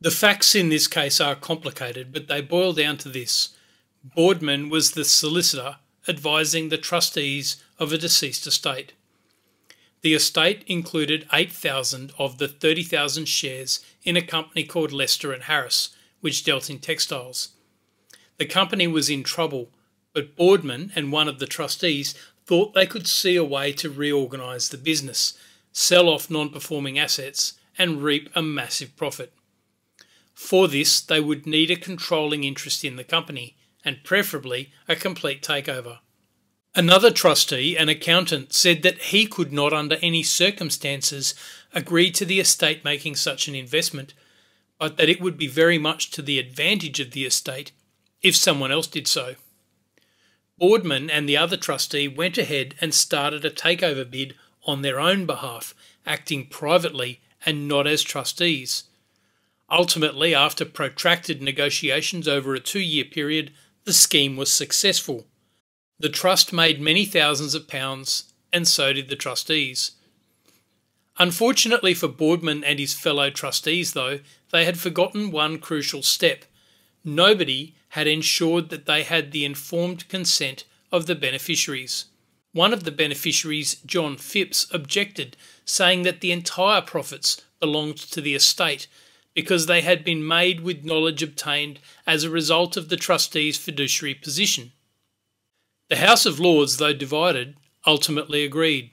The facts in this case are complicated, but they boil down to this. Boardman was the solicitor advising the trustees of a deceased estate. The estate included 8,000 of the 30,000 shares in a company called Lester and Harris, which dealt in textiles. The company was in trouble, but Boardman and one of the trustees thought they could see a way to reorganise the business, sell off non-performing assets, and reap a massive profit. For this, they would need a controlling interest in the company, and preferably a complete takeover. Another trustee, an accountant, said that he could not under any circumstances agree to the estate making such an investment, but that it would be very much to the advantage of the estate if someone else did so. Boardman and the other trustee went ahead and started a takeover bid on their own behalf, acting privately and not as trustees. Ultimately, after protracted negotiations over a 2-year period, the scheme was successful. The trust made many thousands of pounds, and so did the trustees. Unfortunately for Boardman and his fellow trustees, though, they had forgotten one crucial step. Nobody had ensured that they had the informed consent of the beneficiaries. One of the beneficiaries, John Phipps, objected, saying that the entire profits belonged to the estate because they had been made with knowledge obtained as a result of the trustees' fiduciary position. The House of Lords, though divided, ultimately agreed.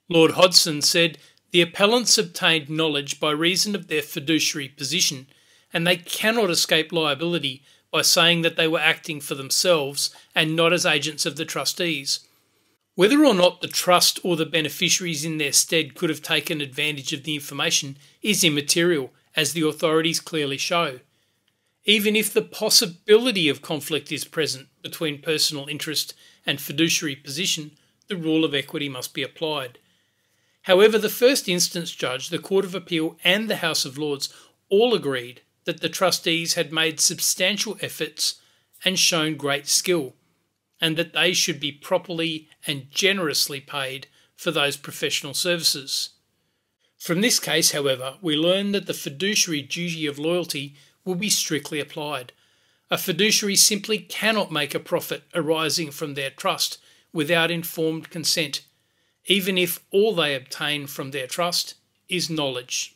Lord Hodson said the appellants obtained knowledge by reason of their fiduciary position, and they cannot escape liability by saying that they were acting for themselves and not as agents of the trustees. Whether or not the trust or the beneficiaries in their stead could have taken advantage of the information is immaterial, as the authorities clearly show. Even if the possibility of conflict is present between personal interest and fiduciary position, the rule of equity must be applied. However, the first instance judge, the Court of Appeal and the House of Lords all agreed that the trustees had made substantial efforts and shown great skill, and that they should be properly and generously paid for those professional services. From this case, however, we learn that the fiduciary duty of loyalty will be strictly applied. A fiduciary simply cannot make a profit arising from their trust without informed consent, even if all they obtain from their trust is knowledge.